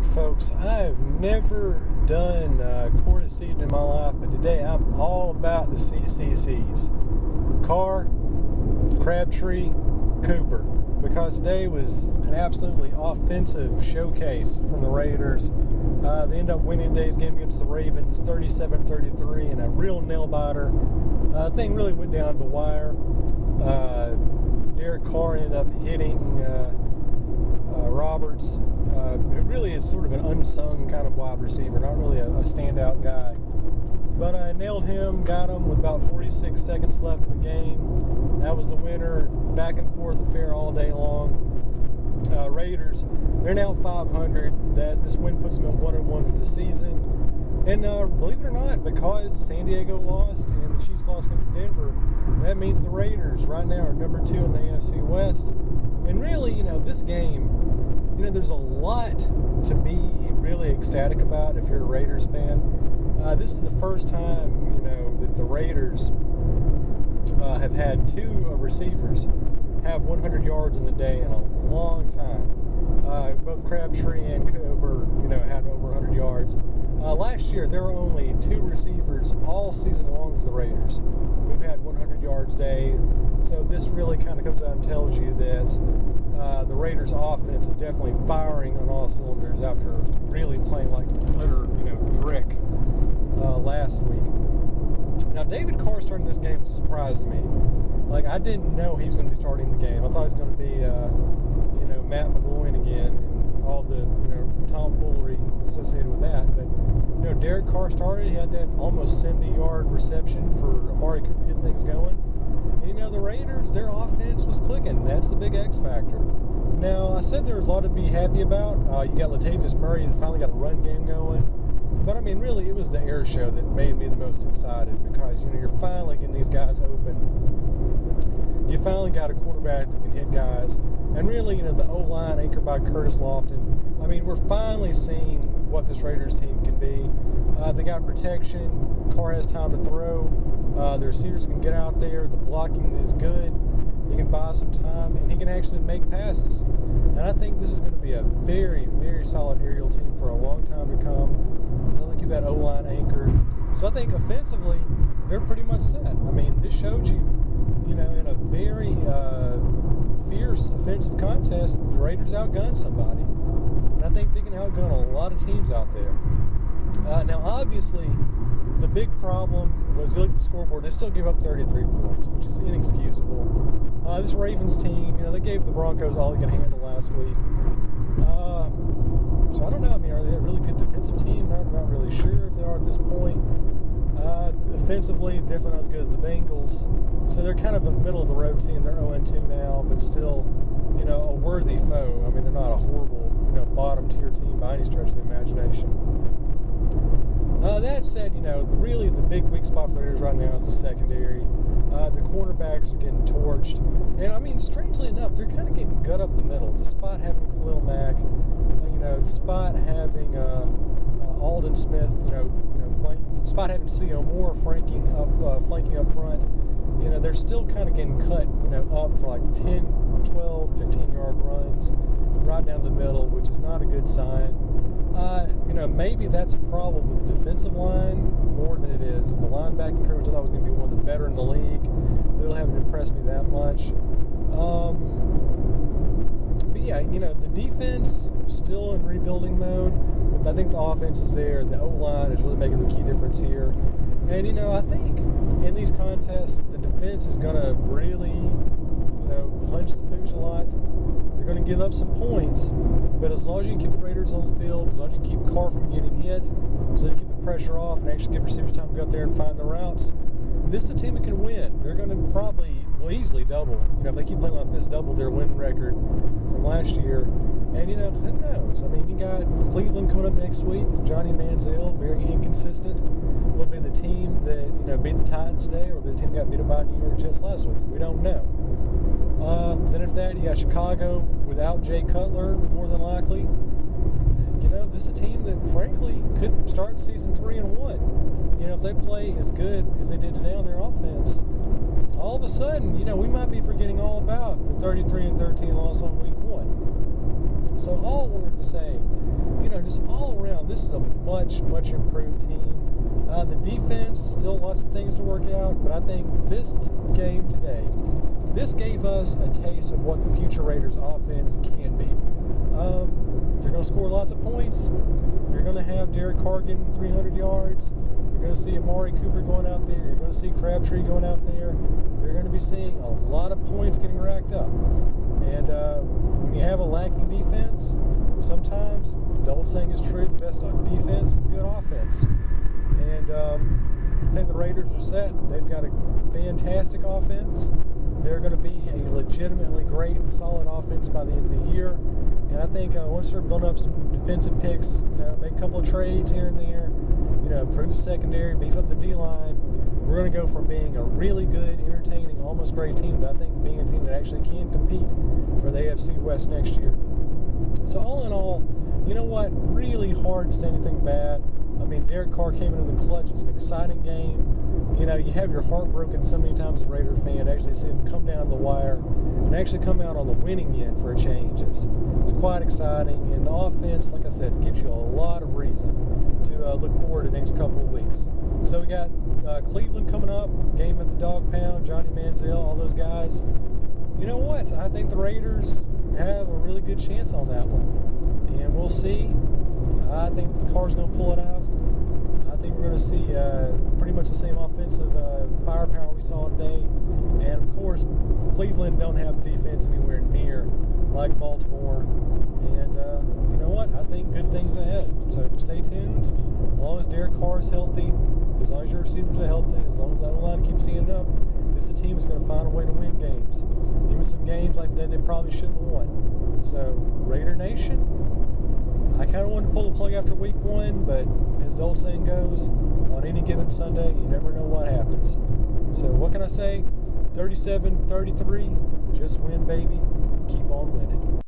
right, folks, I've never done quarter season in my life, but today I'm all about the CCCs. Carr, Crabtree, Cooper, because today was an absolutely offensive showcase from the Raiders. They end up winning today's game against the Ravens 37-33 in a real nail-biter. Thing really went down to the wire. Derek Carr ended up hitting Roberts, who really is sort of an unsung kind of wide receiver, not really a standout guy. But I nailed him, got him with about 46 seconds left in the game. That was the winner. Back and forth affair all day long. Raiders, they're now 500. This win puts them at 1-1 for the season. And believe it or not, because San Diego lost and the Chiefs lost against Denver, that means the Raiders right now are number 2 in the AFC West. And really, this game, there's a lot to be really ecstatic about if you're a Raiders fan. This is the first time, that the Raiders have had 2 receivers have 100 yards in the day in a long time. Both Crabtree and Cooper, had over 100 yards. Last year, there were only 2 receivers all season long for the Raiders who had 100 yards a day. So this really kind of comes out and tells you that the Raiders' offense is definitely firing on all cylinders after really playing like utter, brick last week. Now, David Carr starting this game surprised me. I didn't know he was going to be starting the game. I thought he was going to be, Matt McGloin again and all the, tomfoolery associated with that. But, Derek Carr started. He had that almost 70-yard reception for Amari Cooper to get things going. And, the Raiders, their offense was clicking. That's the big X factor. Now, I said there was a lot to be happy about. You got Latavius Murray that finally got a run game going. But, really, it was the air show that made me the most excited because, you're finally getting these guys open. You finally got a quarterback that can hit guys. And really, the O-line anchored by Curtis Lofton. We're finally seeing what this Raiders team can be. They got protection. Carr has time to throw. The receivers can get out there. The blocking is good. He can buy some time, and he can actually make passes. And I think this is going to be a very, very solid aerial team for a long time to come. So I think you've got O-line anchored. So I think offensively, they're pretty much set. This showed you, in a very fierce offensive contest, the Raiders outgunned somebody. And I think they can outgun a lot of teams out there. Now, obviously, the big problem was, you look at the scoreboard, they still gave up 33 points, which is inexcusable. This Ravens team, they gave the Broncos all they could handle last week. So I don't know. Are they a really good defensive team? I'm not really sure if they are at this point. Offensively, definitely not as good as the Bengals. So they're kind of a middle-of-the-road team. They're 0-2 now, but still, a worthy foe. They're not a horrible, bottom-tier team by any stretch of the imagination. That said, really the big weak spot for the Raiders right now is the secondary. The cornerbacks are getting torched. And, strangely enough, they're kind of getting gut up the middle, despite having Khalil Mack, despite having Aldon Smith, despite having C.O. Moore flanking up front. They're still kind of getting cut, up for 10, 12, 15-yard runs right down the middle, which is not a good sign. Maybe that's a problem with the defensive line more than it is the linebacking coverage. I thought was going to be one of the better in the league. They haven't impressed me that much. But yeah, the defense still in rebuilding mode. But I think the offense is there. The O-line is really making the key difference here. And, I think in these contests, the defense is going to really, punch the pooch a lot. They're going to give up some points, but as long as you can keep the Raiders on the field, as long as you can keep Carr from getting hit, so you keep the pressure off and actually give receivers time to go out there and find the routes, this is a team that can win. They're going to probably easily double. If they keep playing like this, double their win record from last year. And, who knows? You got Cleveland coming up next week. Johnny Manziel, very inconsistent. Will be the team that, beat the Titans today, or will be the team that got beat up by New York Jets last week. We don't know. Then if that, you got Chicago without Jay Cutler, more than likely. This is a team that, frankly, could start season 3-1. If they play as good as they did today on their offense, all of a sudden, we might be forgetting all about the 33-13 loss on week 1. So all I wanted to say, just all around, this is a much, much improved team. The defense, still lots of things to work out, but I think this game today, this gave us a taste of what the future Raiders offense can be. They're going to score lots of points. You're going to have Derek Carr getting 300 yards. You're going to see Amari Cooper going out there. You're going to see Crabtree going out there. You're going to be seeing a lot of points getting racked up. And when you have a lacking defense, sometimes the old saying is true, the best defense is a good offense. And I think the Raiders are set. They've got a fantastic offense. They're going to be a legitimately great, solid offense by the end of the year. And I think once they're building up some defensive picks, make a couple of trades here and there, improve the secondary, beef up the D-line, we're going to go from being a really good, entertaining, almost great team to I think being a team that actually can compete for the AFC West next year. So all in all, you know what? Really hard to say anything bad. I mean, Derek Carr came into the clutch. It's an exciting game. You have your heart broken so many times as a Raider fan to actually see him come down the wire and actually come out on the winning end for a change. It's quite exciting. And the offense, like I said, gives you a lot of reason to look forward to the next couple of weeks. So we got Cleveland coming up, game at the Dog Pound, Johnny Manziel, all those guys. You know what? I think the Raiders have a really good chance on that one. And we'll see. I think the Carr's going to pull it out. I think we're going to see pretty much the same offensive firepower we saw today. And, of course, Cleveland don't have the defense anywhere near like Baltimore. And you know what? I think good things ahead. So stay tuned. As long as Derek Carr is healthy, as long as your receivers are healthy, as long as that line keeps standing up, this team is going to find a way to win games. Even some games like that they probably shouldn't have won. So, Raider Nation, I kind of wanted to pull the plug after week 1, but as the old saying goes, on any given Sunday, you never know what happens. So what can I say? 37-33, just win, baby. Keep on winning.